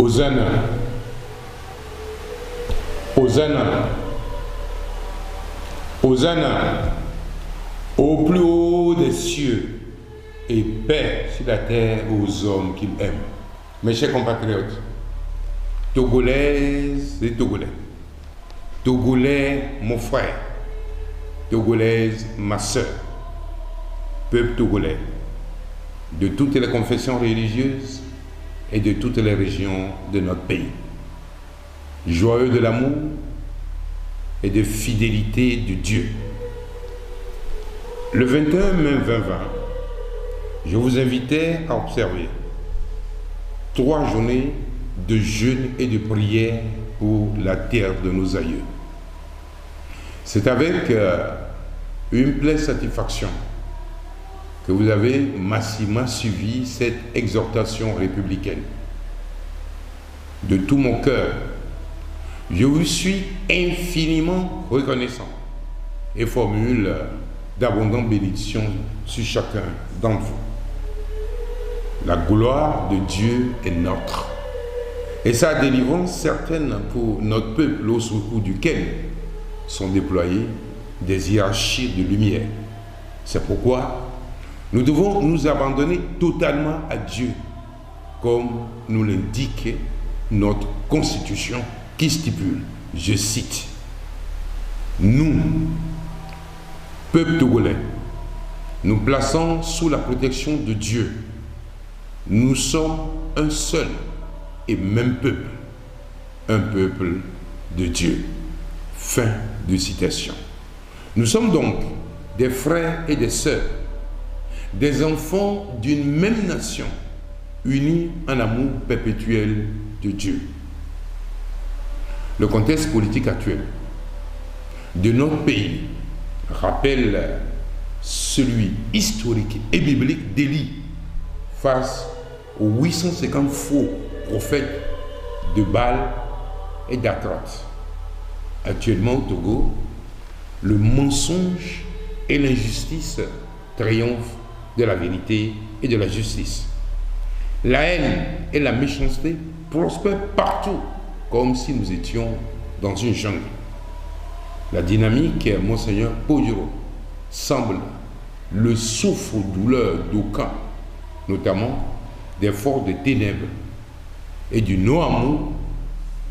Hosanna, Hosanna, Hosanna, au plus haut des cieux, et paix sur la terre aux hommes qu'il aime. Mes chers compatriotes, Togolaises et Togolais, Togolais, mon frère, Togolaise, ma soeur, peuple togolais, de toutes les confessions religieuses et de toutes les régions de notre pays, joyeux de l'amour et de fidélité de Dieu. Le 21 mai 2020, je vous invitais à observer 3 journées de jeûne et de prière pour la terre de nos aïeux. C'est avec une pleine satisfaction que vous avez massivement suivi cette exhortation républicaine. De tout mon cœur, je vous suis infiniment reconnaissant et formule d'abondantes bénédictions sur chacun d'entre vous. La gloire de Dieu est nôtre et sa délivrance certaine pour notre peuple au secours duquel sont déployées des hiérarchies de lumière. C'est pourquoi nous devons nous abandonner totalement à Dieu, comme nous l'indique notre Constitution qui stipule, je cite, « Nous, peuple togolais, nous plaçons sous la protection de Dieu. Nous sommes un seul et même peuple, un peuple de Dieu. » Fin de citation. Nous sommes donc des frères et des sœurs, des enfants d'une même nation, unis en amour perpétuel de Dieu. Le contexte politique actuel de notre pays rappelle celui historique et biblique d'Élie face aux 850 faux prophètes de Baal et d'Atrat. Actuellement au Togo, le mensonge et l'injustice triomphent de la vérité et de la justice. La haine et la méchanceté prospèrent partout, comme si nous étions dans une jungle. La dynamique Monseigneur Pojoro semble le souffre-douleur d'aucuns, notamment des forces de ténèbres et du non-amour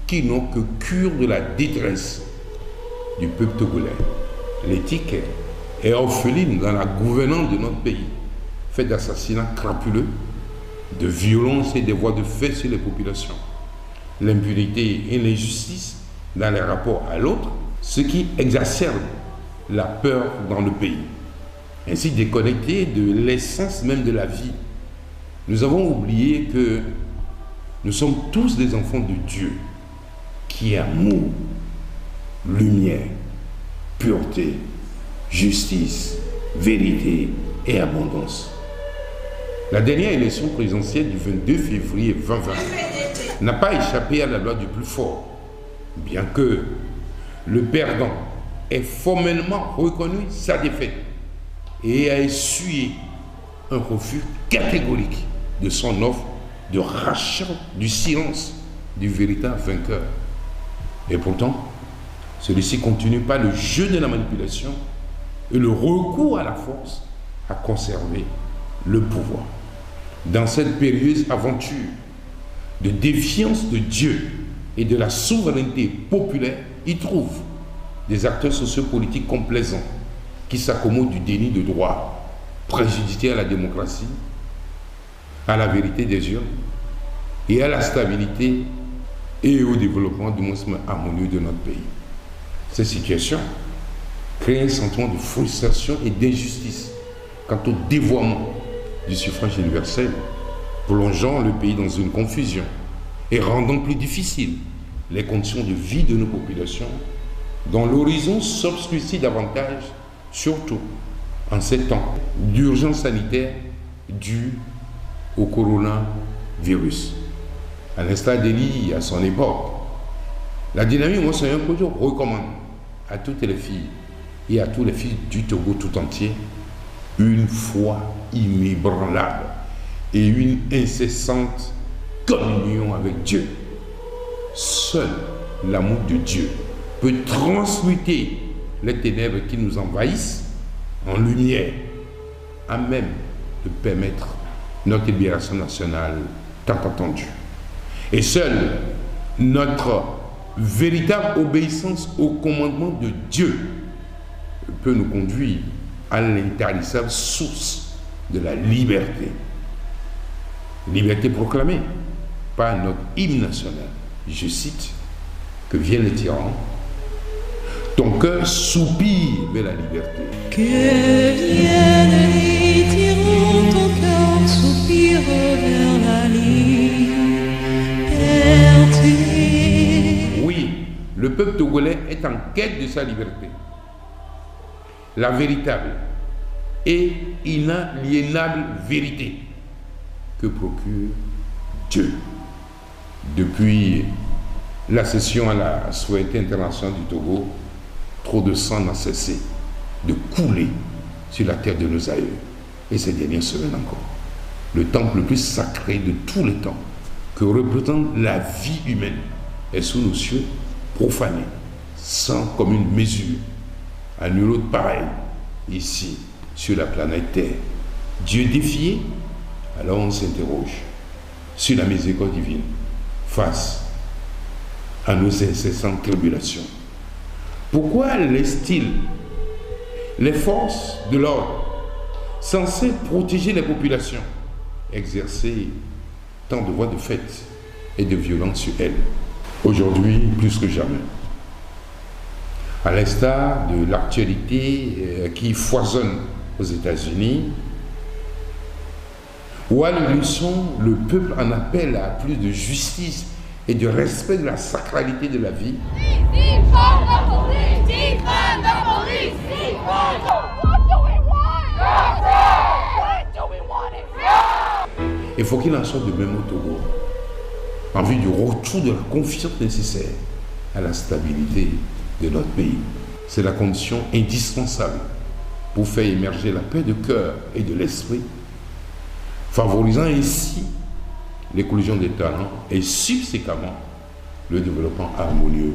qui n'ont que cure de la détresse du peuple togolais. L'éthique est orpheline dans la gouvernance de notre pays, faite d'assassinats crapuleux, de violences et des voies de fait sur les populations, l'impunité et l'injustice dans les rapports à l'autre, ce qui exacerbe la peur dans le pays. Ainsi déconnecté de l'essence même de la vie, nous avons oublié que nous sommes tous des enfants de Dieu, qui est amour, lumière, pureté, justice, vérité et abondance. La dernière élection présidentielle du 22 février 2020 n'a pas échappé à la loi du plus fort, bien que le perdant ait formellement reconnu sa défaite et a essuyé un refus catégorique de son offre de rachat du silence du véritable vainqueur. Et pourtant, celui-ci continue par le jeu de la manipulation et le recours à la force à conserver le pouvoir. Dans cette périlleuse aventure de défiance de Dieu et de la souveraineté populaire, il trouve des acteurs sociopolitiques complaisants qui s'accommodent du déni de droit, préjudiciaire à la démocratie, à la vérité des urnes et à la stabilité et au développement du monde harmonieux de notre pays. Cette situation crée un sentiment de frustration et d'injustice quant au dévoiement du suffrage universel, plongeant le pays dans une confusion et rendant plus difficile les conditions de vie de nos populations, dont l'horizon s'obscurcit davantage, surtout en ces temps d'urgence sanitaire due au coronavirus. À l'instar d'Élie à son époque, la dynamique Monseigneur Pojoro recommande à toutes les filles et à tous les fils du Togo tout entier une foi inébranlable et une incessante communion avec Dieu. Seul l'amour de Dieu peut transmuter les ténèbres qui nous envahissent en lumière, à même de permettre notre libération nationale tant attendue. Et seule notre véritable obéissance au commandement de Dieu peut nous conduire à l'intarissable source de la liberté. Liberté proclamée par notre hymne national. Je cite, que viennent les tyrans, ton cœur soupire vers la liberté. Que viennent les tyrans, ton cœur soupire vers la liberté. Oui, le peuple togolais est en quête de sa liberté. La véritable et inaliénable vérité que procure Dieu. Depuis l'accession à la souveraineté internationale du Togo, trop de sang n'a cessé de couler sur la terre de nos aïeux. Et ces dernières semaines encore, le temple le plus sacré de tous les temps, que représente la vie humaine, est sous nos cieux profané, sans commune mesure, à nul autre pareil, ici, sur la planète Terre. Dieu défié, alors on s'interroge sur la miséricorde divine face à nos incessantes tribulations. Pourquoi laisse-t-il les forces de l'ordre, censées protéger les populations, exercer tant de voies de fait et de violence sur elles? Aujourd'hui, plus que jamais, à l'instar de l'actualité qui foisonne aux États-Unis, où à l'unisson, le peuple en appelle à plus de justice et de respect de la sacralité de la vie. Il faut qu'il en soit de même au Togo, en vue du retour de la confiance nécessaire à la stabilité de notre pays. C'est la condition indispensable pour faire émerger la paix de cœur et de l'esprit, favorisant ainsi l'éclosion des talents et subséquemment le développement harmonieux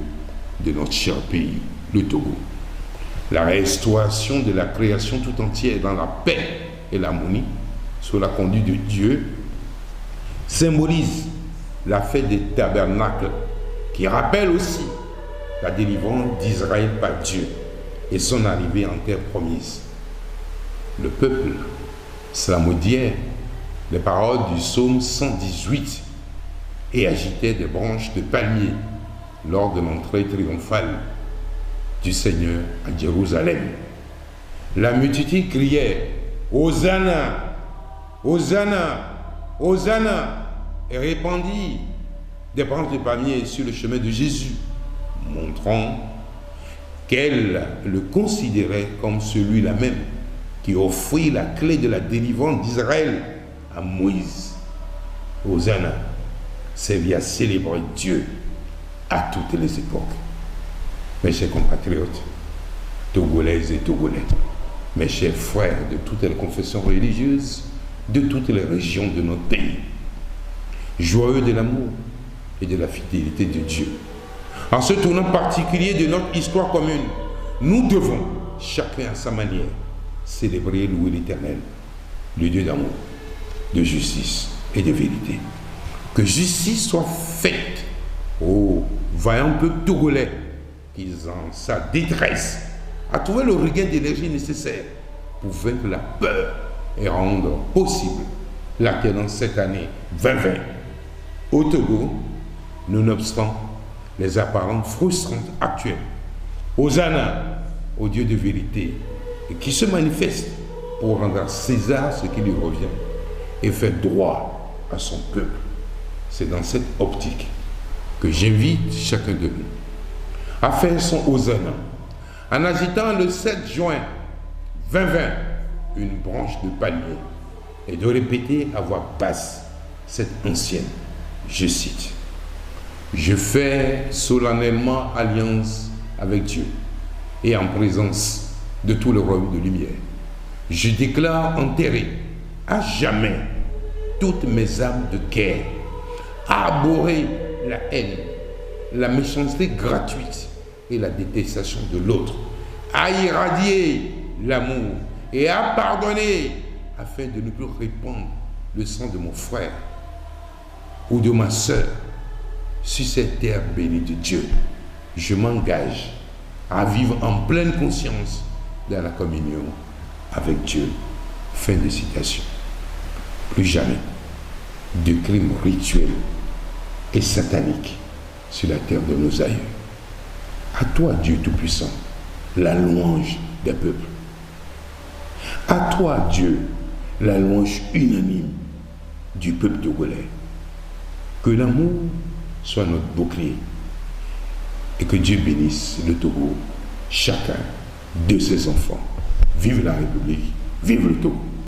de notre cher pays, le Togo. La restauration de la création tout entière dans la paix et l'harmonie sous la conduite de Dieu symbolise la fête des tabernacles qui rappelle aussi la délivrance d'Israël par Dieu et son arrivée en terre promise. Le peuple salmodiait les paroles du psaume 118 et agitait des branches de palmier lors de l'entrée triomphale du Seigneur à Jérusalem. La multitude criait « Hosanna, Hosanna, Hosanna » et répandit des branches de palmier sur le chemin de Jésus, montrant qu'elle le considérait comme celui-là même qui offrit la clé de la délivrance d'Israël à Moïse. Hosanna servi à célébrer Dieu à toutes les époques. Mes chers compatriotes, Togolaises et Togolais, mes chers frères de toutes les confessions religieuses, de toutes les régions de notre pays, joyeux de l'amour et de la fidélité de Dieu. En ce tournant particulier de notre histoire commune, nous devons, chacun à sa manière, célébrer et louer l'Éternel, le Dieu d'amour, de justice et de vérité. Que justice soit faite aux vaillants peuples togolais qui, en sa détresse, a trouvé le regain d'énergie nécessaire pour vaincre la peur et rendre possible l'alternance cette année 2020. Au Togo, nonobstant les apparences frustrantes actuelles, Hosanna au Dieu de vérité et qui se manifeste pour rendre à César ce qui lui revient et faire droit à son peuple. C'est dans cette optique que j'invite chacun de nous à faire son Hosanna en agitant le 7 juin 2020 une branche de palmier et de répéter à voix basse cette ancienne, je cite, « Je fais solennellement alliance avec Dieu et en présence de tout le royaume de lumière. Je déclare enterrer à jamais toutes mes âmes de guerre, abhorrer la haine la méchanceté gratuite et la détestation de l'autre, à irradier l'amour et à pardonner afin de ne plus répandre le sang de mon frère ou de ma sœur sur cette terre bénie de Dieu. Je m'engage à vivre en pleine conscience dans la communion avec Dieu. Fin de citation. Plus jamais de crimes rituels et sataniques sur la terre de nos aïeux. À toi, Dieu Tout-Puissant, la louange des peuples. À toi, Dieu, la louange unanime du peuple togolais. Que l'amour soit notre bouclier et que Dieu bénisse le Togo, chacun de ses enfants. Vive la République, vive le Togo.